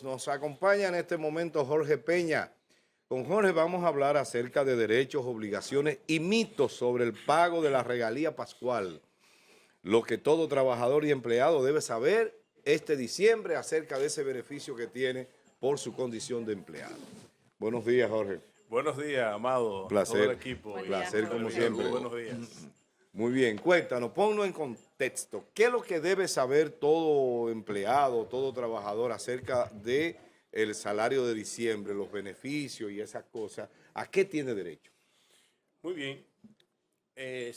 amigos, nos acompaña en este momento Jorge Peña. Con Jorge vamos a hablar acerca de derechos, obligaciones y mitos sobre el pago de la regalía pascual. Lo que todo trabajador y empleado debe saber este diciembre acerca de ese beneficio que tiene por su condición de empleado. Buenos días, Jorge. Buenos días, Amado, todo el Placer. equipo. Buen día, Placer como Jorge. siempre. Buenos días. Muy bien, cuéntanos, ponlo en contexto. ¿Qué es lo que debe saber todo empleado, todo trabajador acerca de el salario de diciembre, los beneficios y esas cosas? ¿A qué tiene derecho? Muy bien. En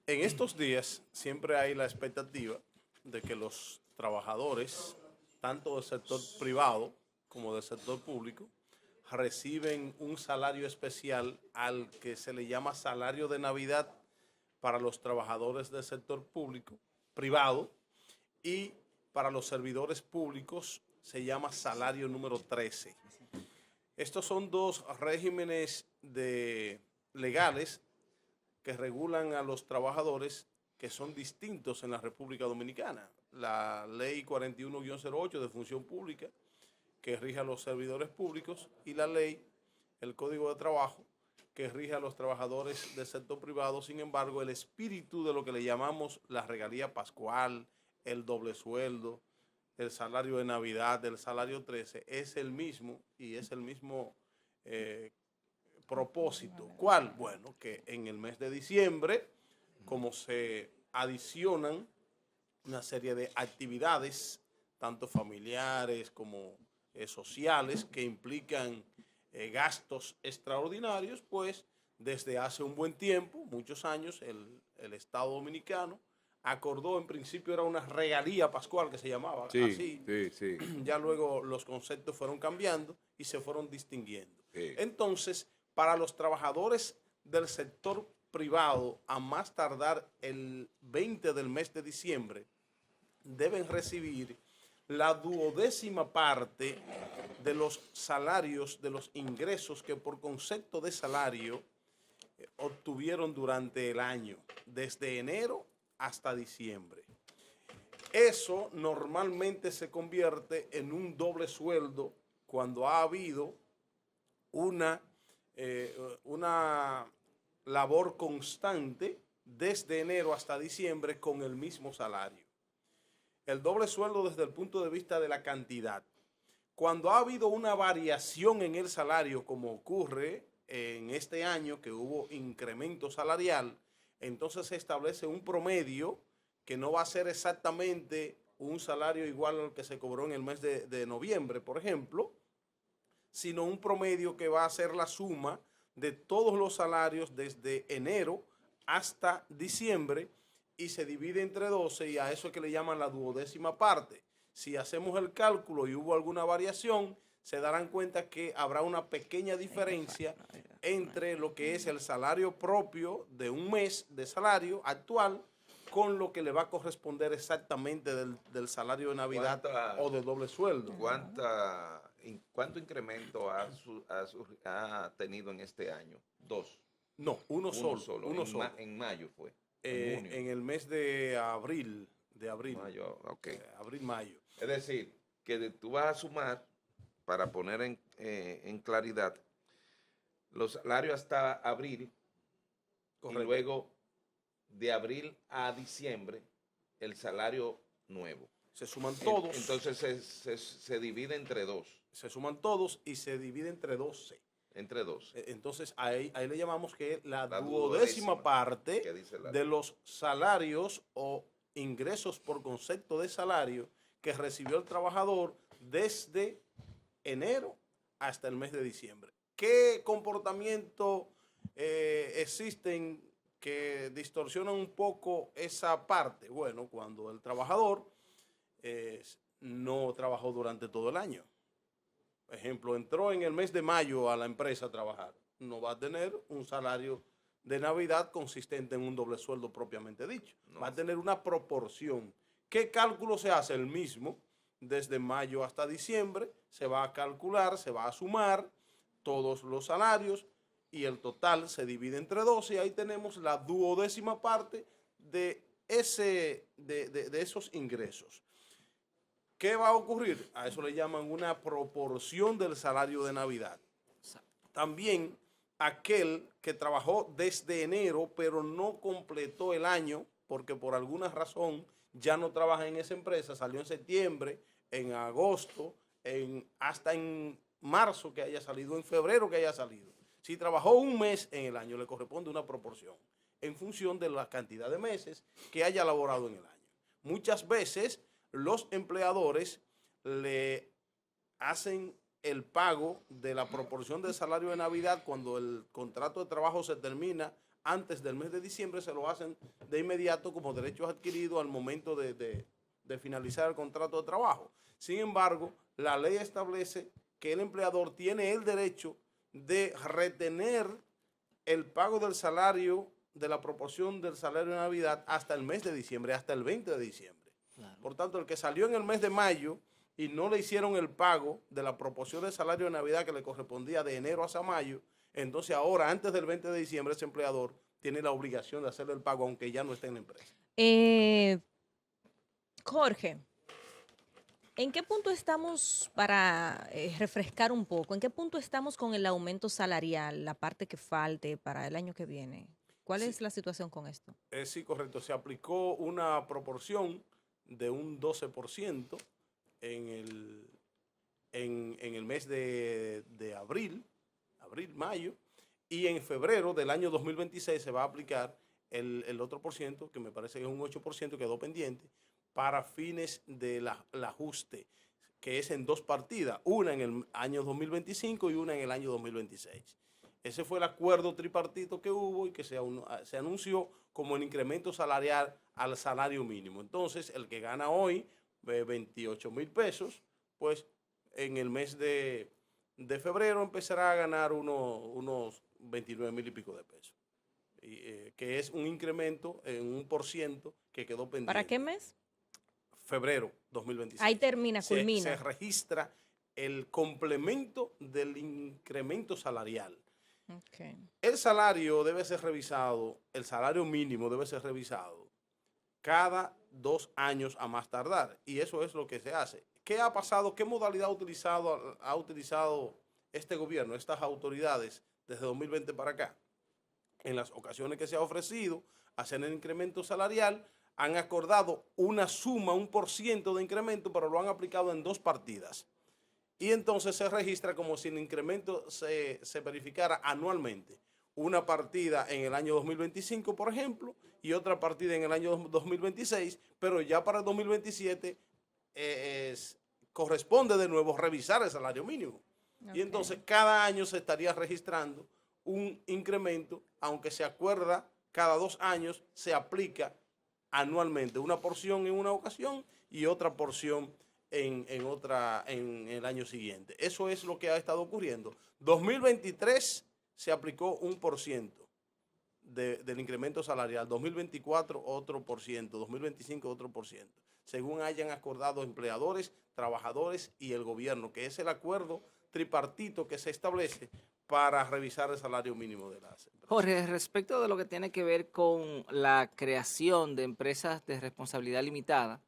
estos días siempre hay la expectativa de que los trabajadores, tanto del sector privado como del sector público, reciben un salario especial al que se le llama salario de Navidad para los trabajadores del sector público, privado, y para los servidores públicos se llama salario número 13. Estos son dos regímenes legales que regulan a los trabajadores que son distintos en la República Dominicana. La ley 41-08 de función pública, que rige a los servidores públicos, y la ley, el Código de Trabajo, que rige a los trabajadores del sector privado. Sin embargo, el espíritu de lo que le llamamos la regalía pascual, el doble sueldo, el salario de Navidad, el salario 13, es el mismo y es el mismo propósito. ¿Cuál? Bueno, que en el mes de diciembre, como se adicionan una serie de actividades, tanto familiares como sociales, que implican gastos extraordinarios, pues desde hace un buen tiempo, muchos años, el Estado Dominicano acordó, en principio era una regalía pascual que se llamaba así. Sí. Ya luego los conceptos fueron cambiando y se fueron distinguiendo. Sí. Entonces, para los trabajadores del sector privado, a más tardar el 20 del mes de diciembre, deben recibir la 12ª parte de los salarios, de los ingresos que por concepto de salario obtuvieron durante el año, desde enero hasta diciembre. Eso normalmente se convierte en un doble sueldo cuando ha habido una labor constante desde enero hasta diciembre con el mismo salario. El doble sueldo desde el punto de vista de la cantidad. Cuando ha habido una variación en el salario, como ocurre en este año que hubo incremento salarial, entonces se establece un promedio que no va a ser exactamente un salario igual al que se cobró en el mes de noviembre, por ejemplo, sino un promedio que va a ser la suma de todos los salarios desde enero hasta diciembre, y se divide entre 12, y a eso es que le llaman la 12ª parte. Si hacemos el cálculo y hubo alguna variación, se darán cuenta que habrá una pequeña diferencia entre lo que es el salario propio de un mes de salario actual con lo que le va a corresponder exactamente del salario de Navidad o de doble sueldo. ¿Cuánto incremento ha tenido en este año? Dos. No, uno solo. En mayo fue. En el mes de abril. Mayo, ok. Abril-mayo. Es decir, que tú vas a sumar, para poner en claridad, los salarios hasta abril. Correcto. Y luego de abril a diciembre el salario nuevo. Se suman todos. Entonces se divide entre dos. Se suman todos y se divide entre 12. Entre dos. Entonces ahí le llamamos que la 12ª parte de los salarios o ingresos por concepto de salario que recibió el trabajador desde enero hasta el mes de diciembre. ¿Qué comportamiento existen que distorsionan un poco esa parte? Bueno, cuando el trabajador no trabajó durante todo el año. Por ejemplo, entró en el mes de mayo a la empresa a trabajar, no va a tener un salario de Navidad consistente en un doble sueldo propiamente dicho. No. Va a tener una proporción. ¿Qué cálculo se hace? El mismo. Desde mayo hasta diciembre se va a calcular, se va a sumar todos los salarios y el total se divide entre 12, y ahí tenemos la 12ª parte de esos ingresos. ¿Qué va a ocurrir? A eso le llaman una proporción del salario de Navidad. También aquel que trabajó desde enero, pero no completó el año, porque por alguna razón ya no trabaja en esa empresa, salió en septiembre, en agosto, hasta en marzo que haya salido, en febrero que haya salido. Si trabajó un mes en el año, le corresponde una proporción en función de la cantidad de meses que haya laborado en el año. Muchas veces los empleadores le hacen el pago de la proporción del salario de Navidad cuando el contrato de trabajo se termina antes del mes de diciembre, se lo hacen de inmediato como derechos adquiridos al momento de finalizar el contrato de trabajo. Sin embargo, la ley establece que el empleador tiene el derecho de retener el pago del salario, de la proporción del salario de Navidad hasta el mes de diciembre, hasta el 20 de diciembre. Claro. Por tanto, el que salió en el mes de mayo y no le hicieron el pago de la proporción del salario de Navidad que le correspondía de enero hasta mayo, entonces ahora, antes del 20 de diciembre, ese empleador tiene la obligación de hacerle el pago, aunque ya no esté en la empresa. Jorge, ¿en qué punto estamos, para refrescar un poco, en qué punto estamos con el aumento salarial, la parte que falte para el año que viene? ¿Cuál es la situación con esto? Sí, correcto. Se aplicó una proporción de un 12% en el mes de abril, mayo, y en febrero del año 2026 se va a aplicar el otro por ciento, que me parece que es un 8%, quedó pendiente, para fines del ajuste, que es en dos partidas, una en el año 2025 y una en el año 2026. Ese fue el acuerdo tripartito que hubo y que se anunció como el incremento salarial al salario mínimo. Entonces, el que gana hoy 28,000 pesos, pues en el mes de febrero empezará a ganar unos 29,000 y pico de pesos. Que es un incremento en un por ciento que quedó pendiente. ¿Para qué mes? Febrero 2026. Ahí termina, culmina. Se registra el complemento del incremento salarial. Okay. El salario debe ser revisado, el salario mínimo debe ser revisado cada 2 años a más tardar. Y eso es lo que se hace. ¿Qué ha pasado? ¿Qué modalidad ha utilizado este gobierno, estas autoridades desde 2020 para acá? En las ocasiones que se ha ofrecido hacer el incremento salarial, han acordado una suma, un por ciento de incremento, pero lo han aplicado en 2 partidas. Y entonces se registra como si el incremento se verificara anualmente. Una partida en el año 2025, por ejemplo, y otra partida en el año 2026, pero ya para el 2027 corresponde de nuevo revisar el salario mínimo. Okay. Y entonces cada año se estaría registrando un incremento, aunque se acuerda cada 2 años, se aplica anualmente, una porción en una ocasión y otra porción en el año siguiente. Eso es lo que ha estado ocurriendo. 2023 se aplicó 1% del incremento salarial, 2024 otro por ciento, 2025 otro por ciento, según hayan acordado empleadores, trabajadores y el gobierno, que es el acuerdo tripartito que se establece para revisar el salario mínimo de las empresas. Jorge, respecto de lo que tiene que ver con la creación de empresas de responsabilidad limitada,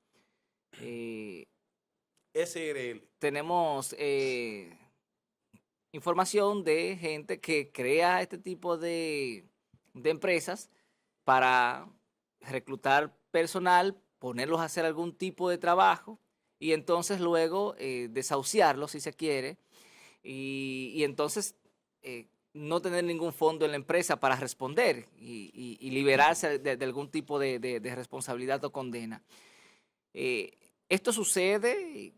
SRL. Tenemos información de gente que crea este tipo de empresas para reclutar personal, ponerlos a hacer algún tipo de trabajo y entonces luego desahuciarlos si se quiere y entonces no tener ningún fondo en la empresa para responder y liberarse de algún tipo de responsabilidad o condena. Esto sucede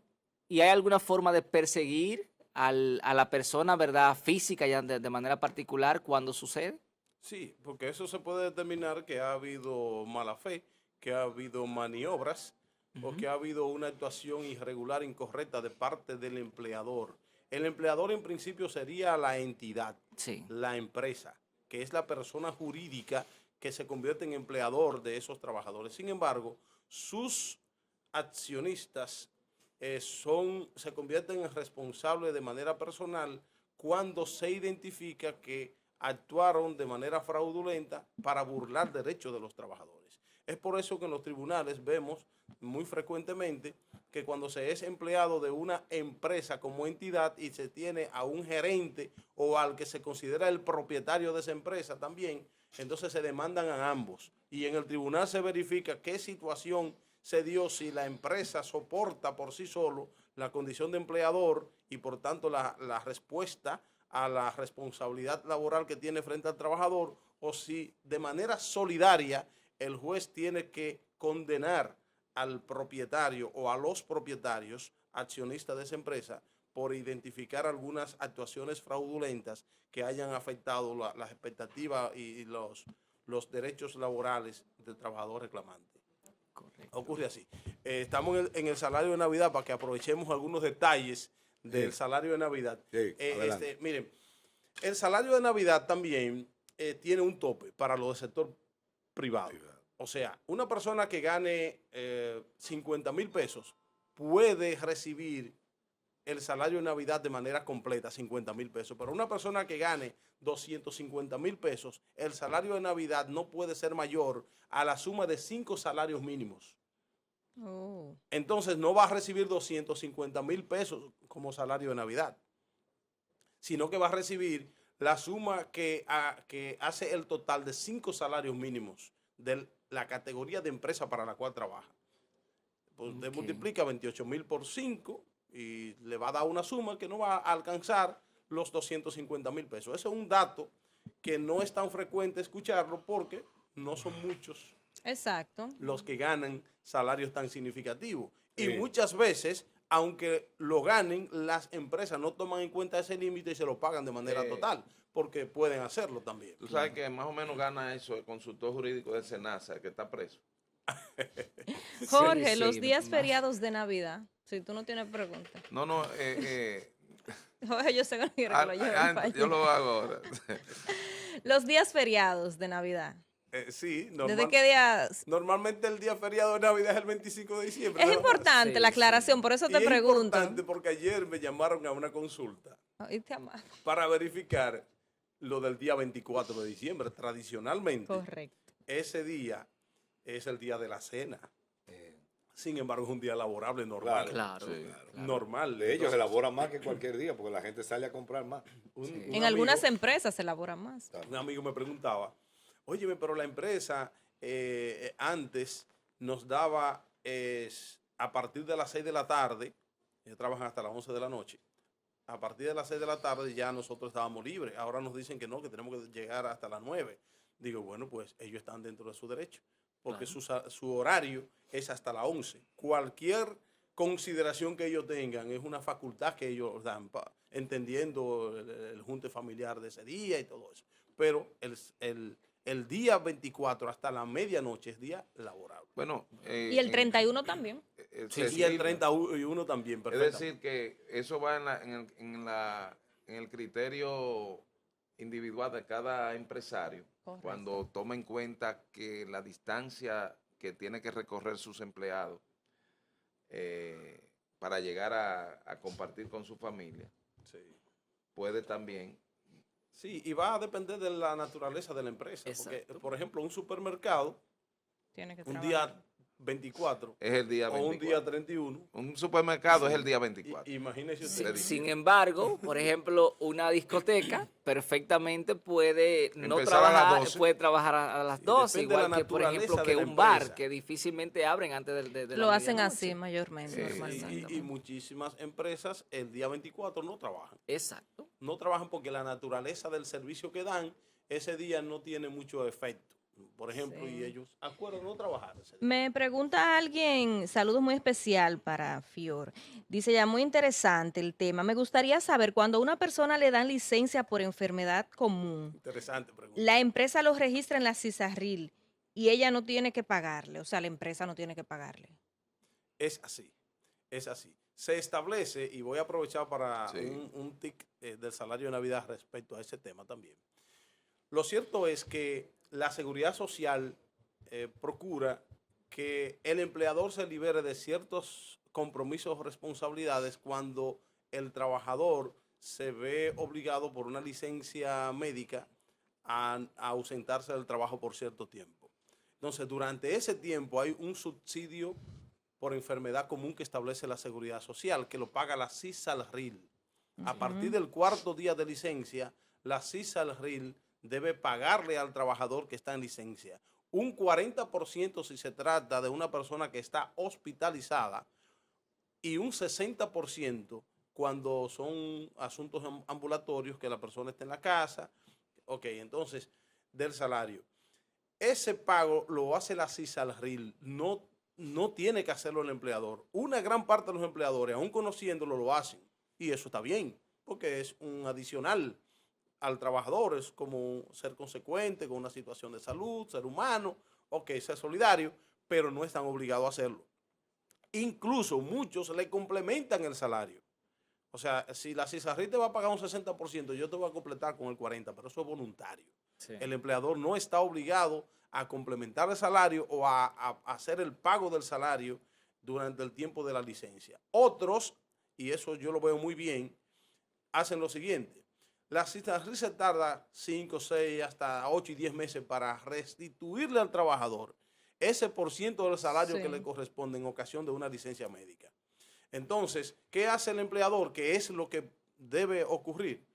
y hay alguna forma de perseguir a la persona, ¿verdad?, física ya de manera particular cuando sucede. Sí, porque eso se puede determinar que ha habido mala fe, que ha habido maniobras o que ha habido una actuación irregular, incorrecta de parte del empleador. El empleador en principio sería la entidad, sí, la empresa, que es la persona jurídica que se convierte en empleador de esos trabajadores. Sin embargo, sus accionistas se convierten en responsables de manera personal cuando se identifica que actuaron de manera fraudulenta para burlar derechos de los trabajadores. Es por eso que en los tribunales vemos muy frecuentemente que cuando se es empleado de una empresa como entidad y se tiene a un gerente o al que se considera el propietario de esa empresa también, entonces se demandan a ambos. Y en el tribunal se verifica qué situación se dio, si la empresa soporta por sí solo la condición de empleador y por tanto la respuesta a la responsabilidad laboral que tiene frente al trabajador, o si de manera solidaria el juez tiene que condenar al propietario o a los propietarios accionistas de esa empresa por identificar algunas actuaciones fraudulentas que hayan afectado las expectativas y los derechos laborales del trabajador reclamante. Correcto. Ocurre así. Estamos en el salario de Navidad para que aprovechemos algunos detalles del salario de Navidad. Sí, adelante. Miren, el salario de Navidad también tiene un tope para los del sector privado. O sea, una persona que gane 50,000 pesos puede recibir el salario de Navidad de manera completa, 50,000 pesos. Pero una persona que gane 250,000 pesos, el salario de Navidad no puede ser mayor a la suma de 5 salarios mínimos. Oh. Entonces no va a recibir 250,000 pesos como salario de Navidad, sino que va a recibir la suma que hace el total de 5 salarios mínimos de la categoría de empresa para la cual trabaja. Pues usted multiplica 28,000 por 5 y le va a dar una suma que no va a alcanzar los 250,000 pesos. Ese es un dato que no es tan frecuente escucharlo porque no son muchos Exacto. los que ganan salarios tan significativos. Y Sí. muchas veces, aunque lo ganen, las empresas no toman en cuenta ese límite y se lo pagan de manera total, porque pueden hacerlo también. Tú sabes que más o menos gana eso el consultor jurídico del SENASA, que está preso. Jorge, Sí, los sí, días más. feriados de Navidad, si tú no tienes preguntas. No, Jorge, yo sé que no quiere que lo lleven para allá. yo lo hago ahora. Los días feriados de Navidad. Sí, ¿Desde qué día? normalmente el día feriado de Navidad es el 25 de diciembre. Es nada más. importante Sí, la sí. aclaración, por eso Y te es pregunto. importante porque ayer me llamaron a una consulta Ay, te amamos. para verificar lo del día 24 de diciembre. Tradicionalmente, Correcto. ese día es el día de la cena. Sin embargo, es un día laborable normal. Claro. Sí. claro. Normal. De ellos Entonces, elaboran más que cualquier día porque la gente sale a comprar más. En algunas empresas se elabora más. Un amigo me preguntaba, óyeme, pero la empresa antes nos daba a partir de las 6 de la tarde, ellos trabajan hasta las 11 de la noche, a partir de las 6 de la tarde ya nosotros estábamos libres. Ahora nos dicen que no, que tenemos que llegar hasta las 9. Digo, bueno, pues ellos están dentro de su derecho, porque su horario es hasta las 11. Cualquier consideración que ellos tengan es una facultad que ellos dan, entendiendo el junte familiar de ese día y todo eso. Pero el día 24 hasta la medianoche es día laborable. Bueno, Y el 31 también. Y el 31 también, Es perfecto. decir, que eso va en el criterio individual de cada empresario, Correcto. cuando toma en cuenta que la distancia que tiene que recorrer sus empleados para llegar a compartir con su familia, puede también. Sí, y va a depender de la naturaleza de la empresa. Porque, Exacto. por ejemplo, un supermercado, Tiene que un trabajar. día 24 Es el día o 24. un día 31, Un supermercado es el día 24. imagínese Sin, usted. sin embargo, por ejemplo, una discoteca perfectamente puede no Empezar a las trabajar, 12. puede trabajar a las 12, depende de igual la que, por ejemplo, naturaleza que de la un bar, empresa. que difícilmente abren antes de Lo la hacen medianoche. así mayormente, Y normalmente. muchísimas empresas el día 24 no trabajan. Exacto. No trabajan porque la naturaleza del servicio que dan ese día no tiene mucho efecto. Por ejemplo, Sí. y ellos acuerdan no trabajar ese día. Me pregunta alguien, saludo muy especial para Fior. Dice ya, muy interesante el tema. Me gustaría saber, cuando a una persona le dan licencia por enfermedad común, Interesante pregunta. la empresa lo registra en la CISARRIL y ella no tiene que pagarle, o sea, la empresa no tiene que pagarle. Es así, es así. Se establece, y voy a aprovechar para Sí. un tic del salario de Navidad respecto a ese tema también. Lo cierto es que la seguridad social procura que el empleador se libere de ciertos compromisos o responsabilidades cuando el trabajador se ve obligado por una licencia médica a ausentarse del trabajo por cierto tiempo. Entonces, durante ese tiempo hay un subsidio por enfermedad común que establece la Seguridad Social, que lo paga la CISALRIL. A partir del cuarto día de licencia, la CISALRIL debe pagarle al trabajador que está en licencia un 40% si se trata de una persona que está hospitalizada y un 60% cuando son asuntos ambulatorios, que la persona esté en la casa. Ok, entonces, del salario. Ese pago lo hace la CISALRIL, no tiene que hacerlo el empleador. Una gran parte de los empleadores, aún conociéndolo, lo hacen. Y eso está bien, porque es un adicional al trabajador, es como ser consecuente con una situación de salud, ser humano, ok, ser solidario, pero no están obligados a hacerlo. Incluso muchos le complementan el salario. O sea, si la CISALRIL te va a pagar un 60%, yo te voy a completar con el 40%, pero eso es voluntario. Sí. El empleador no está obligado a complementar el salario o a hacer el pago del salario durante el tiempo de la licencia. Otros, y eso yo lo veo muy bien, hacen lo siguiente. La CISALRIL se tarda 5, 6, hasta 8 y 10 meses para restituirle al trabajador ese % del salario que le corresponde en ocasión de una licencia médica. Entonces, ¿qué hace el empleador? ¿Qué es lo que debe ocurrir?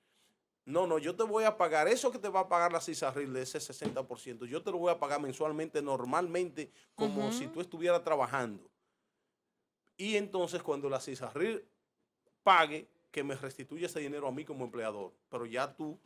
No, yo te voy a pagar eso que te va a pagar la CISALRIL de ese 60%. Yo te lo voy a pagar mensualmente, normalmente, como si tú estuvieras trabajando. Y entonces, cuando la CISALRIL pague, que me restituya ese dinero a mí como empleador. Pero ya tú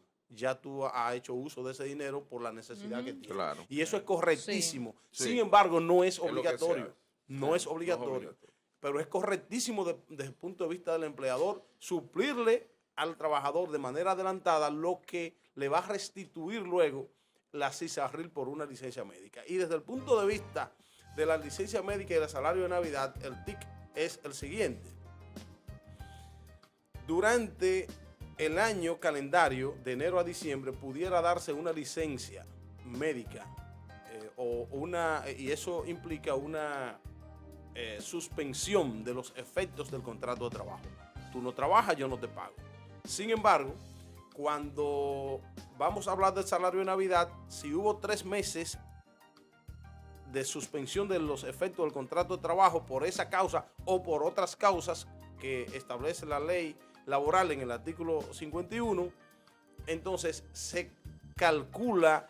has hecho uso de ese dinero por la necesidad que tienes. Claro. Y eso es correctísimo. Sí. Sin embargo, no es obligatorio. No es obligatorio. Pero es correctísimo desde el punto de vista del empleador suplirle al trabajador de manera adelantada lo que le va a restituir luego la CISALRIL por una licencia médica. Y desde el punto de vista de la licencia médica y del salario de Navidad, el TIC es el siguiente. Durante el año calendario de enero a diciembre pudiera darse una licencia médica y eso implica una suspensión de los efectos del contrato de trabajo. Tú no trabajas, yo no te pago. Sin embargo, cuando vamos a hablar del salario de Navidad, si hubo 3 meses de suspensión de los efectos del contrato de trabajo por esa causa o por otras causas que establece la ley laboral en el artículo 51, entonces se calcula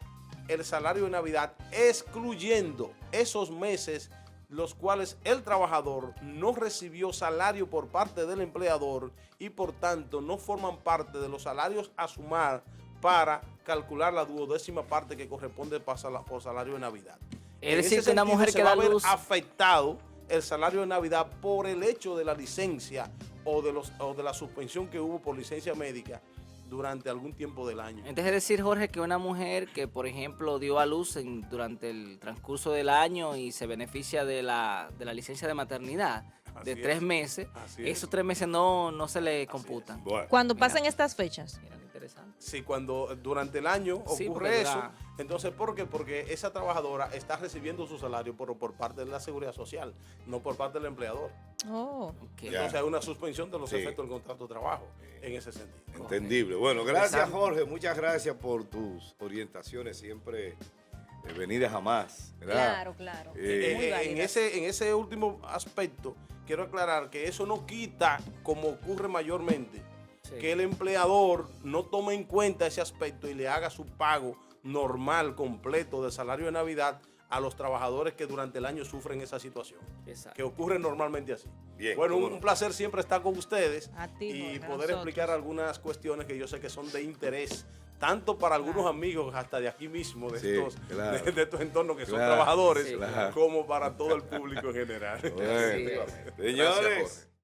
el salario de Navidad excluyendo esos meses los cuales el trabajador no recibió salario por parte del empleador y por tanto no forman parte de los salarios a sumar para calcular la 12ª parte que corresponde por salario de Navidad. Es decir, que una mujer que va da a ver luz afectado el salario de Navidad por el hecho de la licencia o de la suspensión que hubo por licencia médica durante algún tiempo del año. Entonces, es decir, Jorge, que una mujer que, por ejemplo, dio a luz durante el transcurso del año y se beneficia de la licencia de maternidad de 3 meses, esos 3 meses no se le computan. Bueno. Cuando pasen estas fechas. Mira, interesante. Sí, cuando durante el año ocurre eso, entonces, ¿por qué? Porque esa trabajadora está recibiendo su salario por parte de la Seguridad Social, no por parte del empleador. Oh. Okay. Entonces hay una suspensión de los efectos del contrato de trabajo en ese sentido. Entendible. Bueno, gracias Jorge, muchas gracias por tus orientaciones, siempre venidas a más, ¿verdad? Claro. En ese último aspecto, quiero aclarar que eso no quita, como ocurre mayormente, que el empleador no tome en cuenta ese aspecto y le haga su pago normal, completo de salario de Navidad a los trabajadores que durante el año sufren esa situación. Exacto. Que ocurre normalmente así. Bien, bueno, un placer siempre estar con ustedes y poder explicar algunas cuestiones que yo sé que son de interés, tanto para algunos amigos hasta de aquí mismo, de estos entornos que son trabajadores, como para todo el público en general. Bueno, señores.